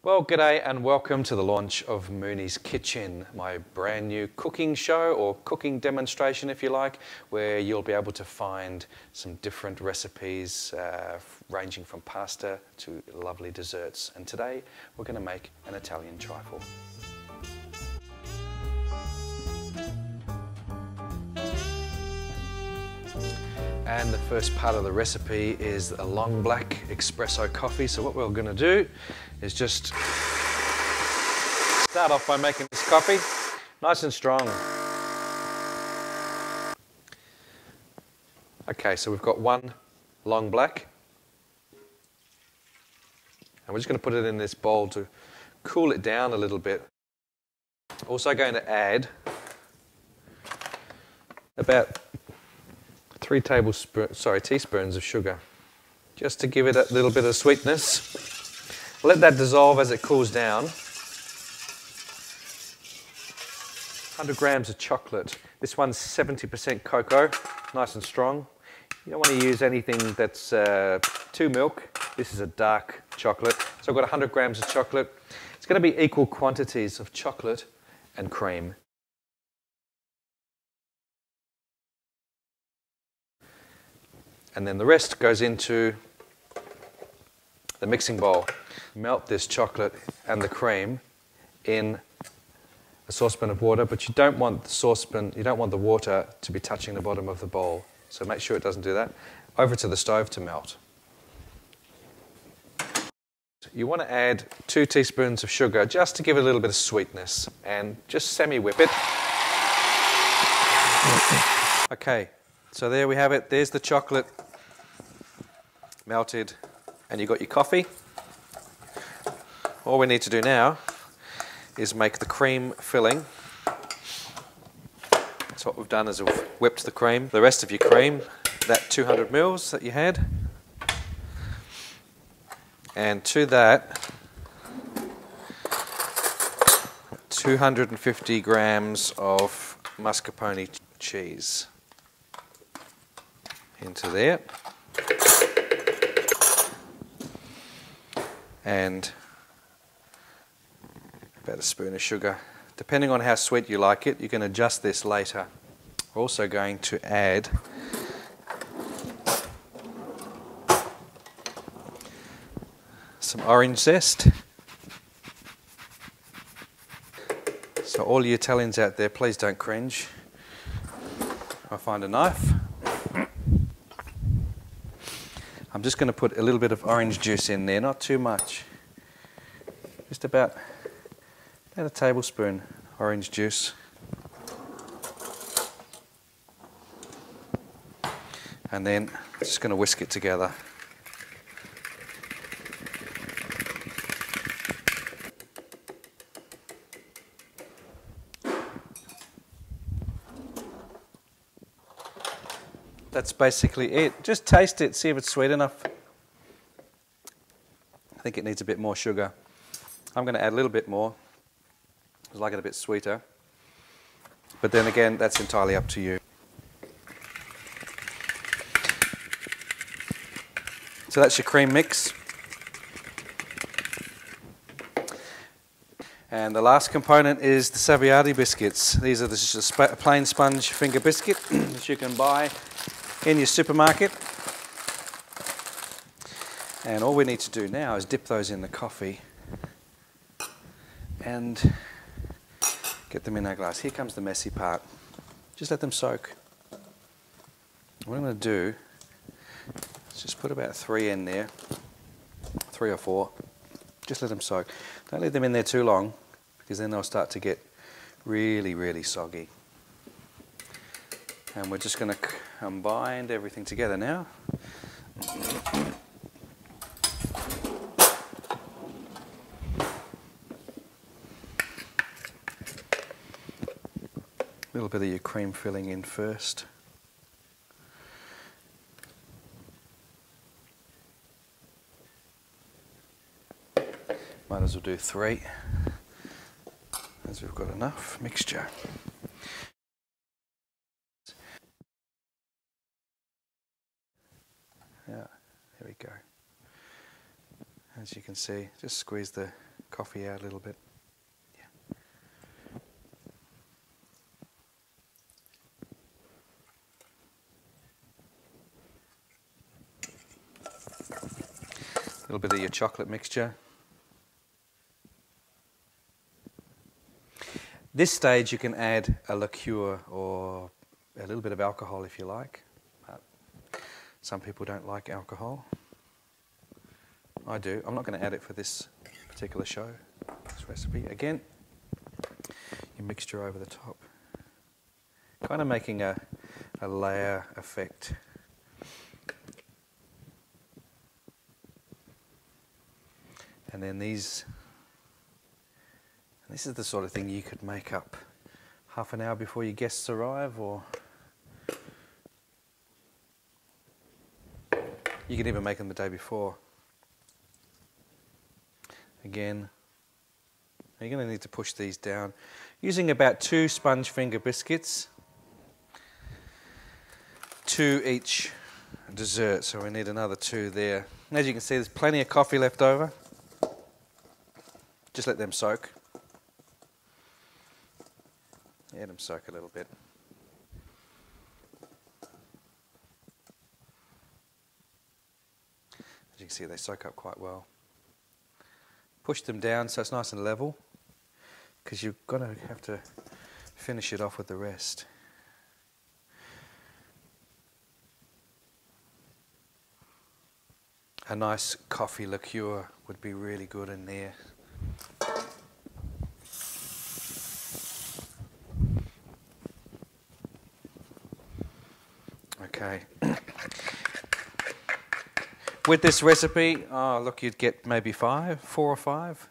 Well, g'day and welcome to the launch of Mooneys Kitchen, my brand new cooking show or cooking demonstration if you like, where you'll be able to find some different recipes ranging from pasta to lovely desserts. And today we're going to make an Italian trifle. And the first part of the recipe is a long black espresso coffee. So what we're going to do is just start off by making this coffee nice and strong. Okay, so we've got one long black. And we're just going to put it in this bowl to cool it down a little bit. Also going to add about 3 teaspoons of sugar, just to give it a little bit of sweetness. Let that dissolve as it cools down. 100 grams of chocolate. This one's 70% cocoa, nice and strong. You don't want to use anything that's too milk. This is a dark chocolate. So I've got 100 grams of chocolate. It's going to be equal quantities of chocolate and cream. And then the rest goes into the mixing bowl. Melt this chocolate and the cream in a saucepan of water, but you don't want the water to be touching the bottom of the bowl. So make sure it doesn't do that. Over to the stove to melt. You want to add 2 teaspoons of sugar just to give it a little bit of sweetness, and just semi-whip it. Okay, so there we have it. There's the chocolate melted, and you've got your coffee. All we need to do now is make the cream filling. So what we've done is we've whipped the cream, the rest of your cream, that 200 mils that you had, and to that 250 grams of mascarpone cheese into there. And about a spoon of sugar. Depending on how sweet you like it, you can adjust this later. We're also going to add some orange zest. So all you Italians out there, please don't cringe. I'll find a knife. I'm just going to put a little bit of orange juice in there, not too much. Just about a tablespoon orange juice. And then just going to whisk it together. That's basically it. Just taste it, see if it's sweet enough. I think it needs a bit more sugar. I'm going to add a little bit more, because I like it a bit sweeter. But then again, that's entirely up to you. So that's your cream mix. And the last component is the Savoiardi biscuits. These are just a plain sponge finger biscuit that you can buy in your supermarket. And all we need to do now is dip those in the coffee and get them in our glass. Here comes the messy part. Just let them soak. What I'm going to do is just put about 3 in there, 3 or 4. Just let them soak. Don't leave them in there too long, because then they'll start to get really, really soggy. And we're just going to combine everything together now. A little bit of your cream filling in first. Might as well do 3, as we've got enough mixture. Yeah, there we go. As you can see, just squeeze the coffee out a little bit. A little bit of your chocolate mixture. This stage you can add a liqueur or a little bit of alcohol if you like. Some people don't like alcohol. I do. I'm not going to add it for this particular show, this recipe. Again, your mixture over the top. Kind of making a layer effect. And then this is the sort of thing you could make up half an hour before your guests arrive, or you can even make them the day before. Again, you're going to need to push these down. Using about 2 sponge finger biscuits, 2 each dessert, so we need another 2 there. As you can see, there's plenty of coffee left over. Just let them soak. Let them soak a little bit. As you can see, they soak up quite well. Push them down so it's nice and level, because you're going to have to finish it off with the rest. A nice coffee liqueur would be really good in there. Okay. With this recipe, oh look, you'd get maybe 4 or 5.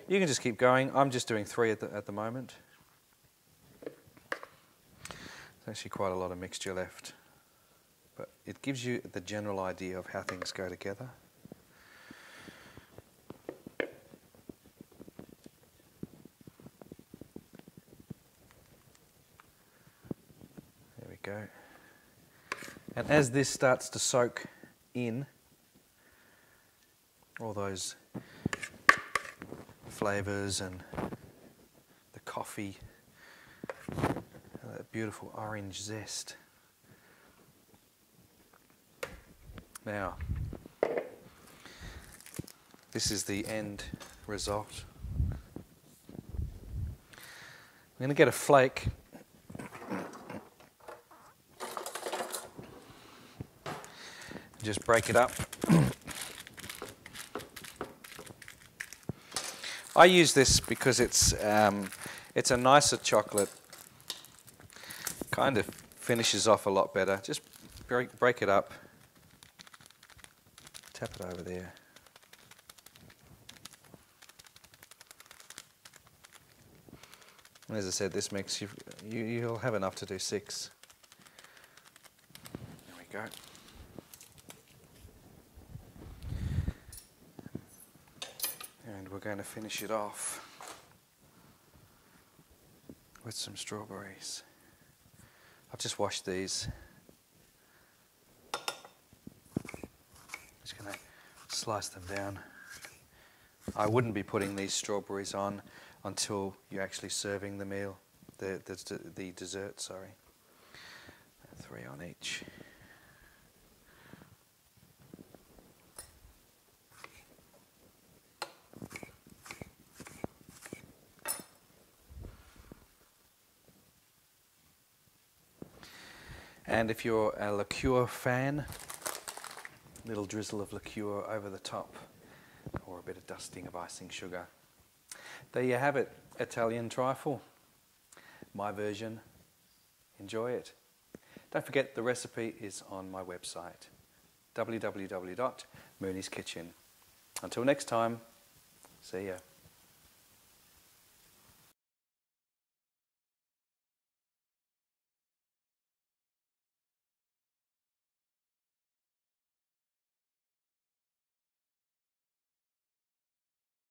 You can just keep going. I'm just doing 3 at the moment. There's actually quite a lot of mixture left, but it gives you the general idea of how things go together. There we go. And as this starts to soak in all those flavours and the coffee, that beautiful orange zest. Now, this is the end result. I'm going to get a flake. Just break it up. I use this because it's a nicer chocolate. Kind of finishes off a lot better. Just break it up. Tap it over there. And as I said, this mix you'll have enough to do 6. There we go. And we're going to finish it off with some strawberries. I've just washed these. Just going to slice them down. I wouldn't be putting these strawberries on until you're actually serving the meal, the dessert, sorry. 3 on each. And if you're a liqueur fan, a little drizzle of liqueur over the top, or a bit of dusting of icing sugar. There you have it, Italian trifle. My version. Enjoy it. Don't forget the recipe is on my website, www.mooneys.kitchen. Until next time, see ya.